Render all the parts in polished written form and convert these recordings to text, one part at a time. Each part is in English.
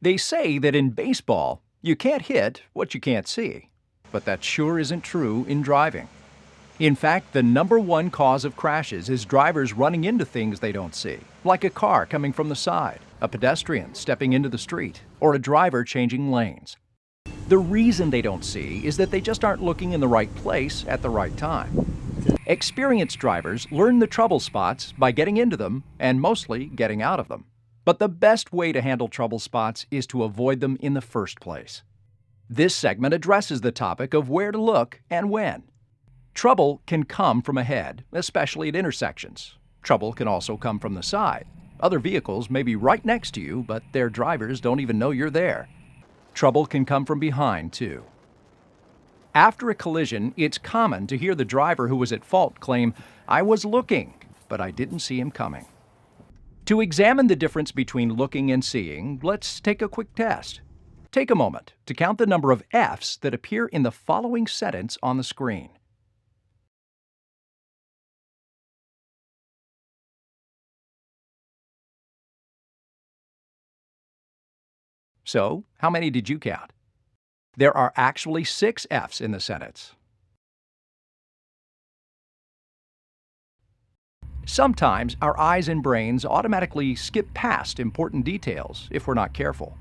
They say that in baseball, you can't hit what you can't see, but that sure isn't true in driving. In fact, the #1 cause of crashes is drivers running into things they don't see, like a car coming from the side, a pedestrian stepping into the street, or a driver changing lanes. The reason they don't see is that they just aren't looking in the right place at the right time. Experienced drivers learn the trouble spots by getting into them and mostly getting out of them. But the best way to handle trouble spots is to avoid them in the first place. This segment addresses the topic of where to look and when. Trouble can come from ahead, especially at intersections. Trouble can also come from the side. Other vehicles may be right next to you, but their drivers don't even know you're there. Trouble can come from behind, too. After a collision, it's common to hear the driver who was at fault claim, "I was looking, but I didn't see him coming." To examine the difference between looking and seeing, let's take a quick test. Take a moment to count the number of F's that appear in the following sentence on the screen. So, how many did you count? There are actually 6 F's in the sentence. Sometimes our eyes and brains automatically skip past important details if we're not careful.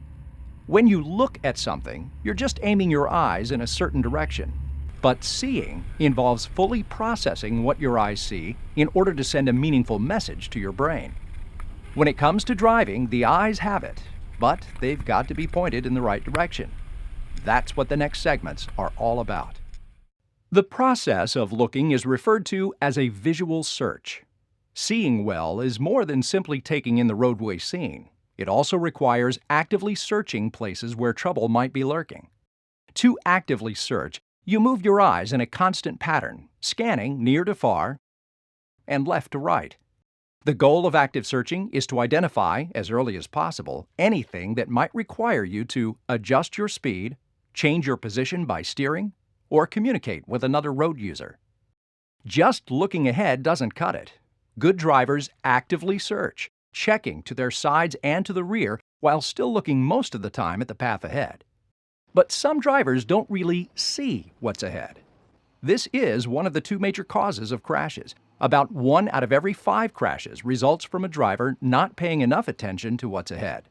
When you look at something, you're just aiming your eyes in a certain direction. But seeing involves fully processing what your eyes see in order to send a meaningful message to your brain. When it comes to driving, the eyes have it, but they've got to be pointed in the right direction. That's what the next segments are all about. The process of looking is referred to as a visual search. Seeing well is more than simply taking in the roadway scene. It also requires actively searching places where trouble might be lurking. To actively search, you move your eyes in a constant pattern, scanning near to far and left to right. The goal of active searching is to identify, as early as possible, anything that might require you to adjust your speed, change your position by steering, or communicate with another road user. Just looking ahead doesn't cut it. Good drivers actively search, checking to their sides and to the rear while still looking most of the time at the path ahead. But some drivers don't really see what's ahead. This is one of the 2 major causes of crashes. About 1 out of every 5 crashes results from a driver not paying enough attention to what's ahead.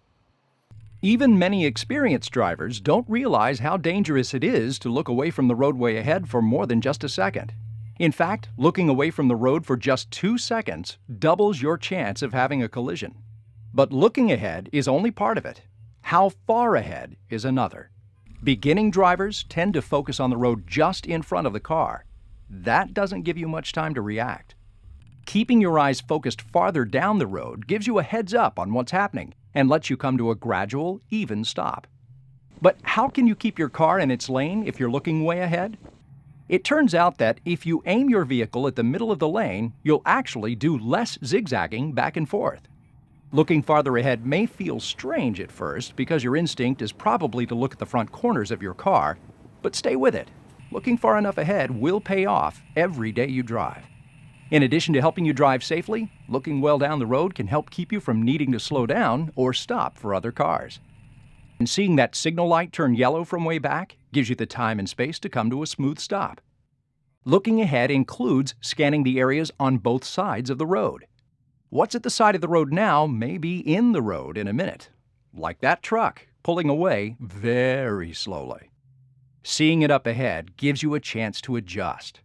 Even many experienced drivers don't realize how dangerous it is to look away from the roadway ahead for more than just a second. In fact, looking away from the road for just 2 seconds doubles your chance of having a collision. But looking ahead is only part of it. How far ahead is another. Beginning drivers tend to focus on the road just in front of the car. That doesn't give you much time to react. Keeping your eyes focused farther down the road gives you a heads up on what's happening and lets you come to a gradual, even stop. But how can you keep your car in its lane if you're looking way ahead? It turns out that if you aim your vehicle at the middle of the lane, you'll actually do less zigzagging back and forth. Looking farther ahead may feel strange at first because your instinct is probably to look at the front corners of your car, but stay with it. Looking far enough ahead will pay off every day you drive. In addition to helping you drive safely, looking well down the road can help keep you from needing to slow down or stop for other cars. And seeing that signal light turn yellow from way back gives you the time and space to come to a smooth stop. Looking ahead includes scanning the areas on both sides of the road. What's at the side of the road now may be in the road in a minute, like that truck pulling away very slowly. Seeing it up ahead gives you a chance to adjust.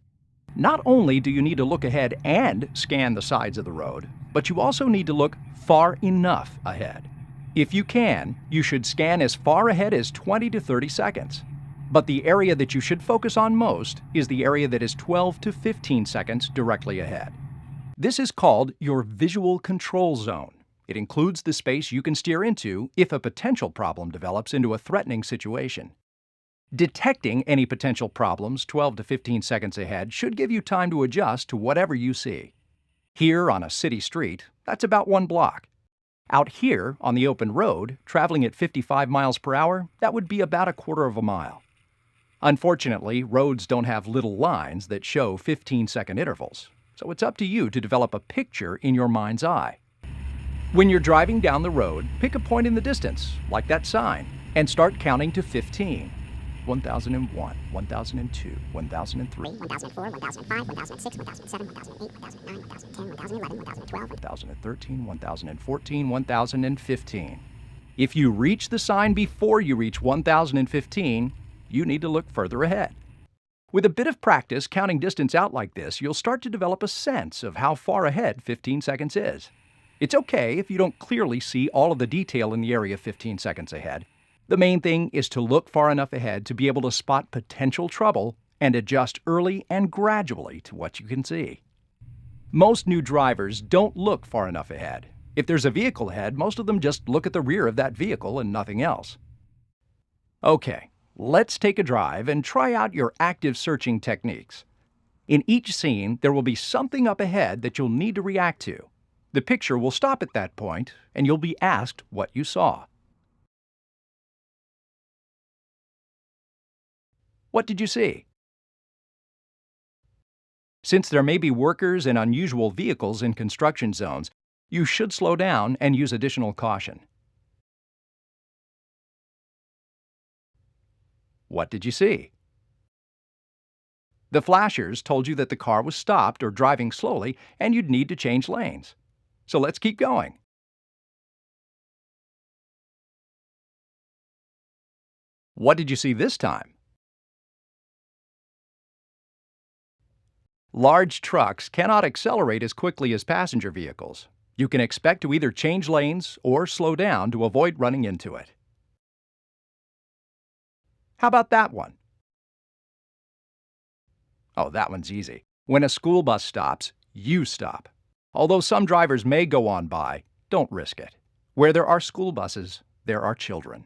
Not only do you need to look ahead and scan the sides of the road, but you also need to look far enough ahead. If you can, you should scan as far ahead as 20 to 30 seconds. But the area that you should focus on most is the area that is 12 to 15 seconds directly ahead. This is called your visual control zone. It includes the space you can steer into if a potential problem develops into a threatening situation. Detecting any potential problems 12 to 15 seconds ahead should give you time to adjust to whatever you see. Here on a city street, that's about 1 block. Out here on the open road, traveling at 55 miles per hour, that would be about 1/4 mile. Unfortunately, roads don't have little lines that show 15-second intervals, so it's up to you to develop a picture in your mind's eye. When you're driving down the road, pick a point in the distance, like that sign, and start counting to 15. 1001, 1002, 1003, 1004, 1005, 1006, 1007, 1008, 1009, 1010, 1011, 1012, 1013, 1014, 1015. If you reach the sign before you reach 1015, you need to look further ahead. With a bit of practice counting distance out like this, you'll start to develop a sense of how far ahead 15 seconds is. It's okay if you don't clearly see all of the detail in the area 15 seconds ahead. The main thing is to look far enough ahead to be able to spot potential trouble and adjust early and gradually to what you can see. Most new drivers don't look far enough ahead. If there's a vehicle ahead, most of them just look at the rear of that vehicle and nothing else. Okay, let's take a drive and try out your active searching techniques. In each scene, there will be something up ahead that you'll need to react to. The picture will stop at that point, and you'll be asked what you saw. What did you see? Since there may be workers and unusual vehicles in construction zones, you should slow down and use additional caution. What did you see? The flashers told you that the car was stopped or driving slowly and you'd need to change lanes. So let's keep going. What did you see this time? Large trucks cannot accelerate as quickly as passenger vehicles. You can expect to either change lanes or slow down to avoid running into it. How about that one? Oh, that one's easy. When a school bus stops, you stop. Although some drivers may go on by, don't risk it. Where there are school buses, there are children.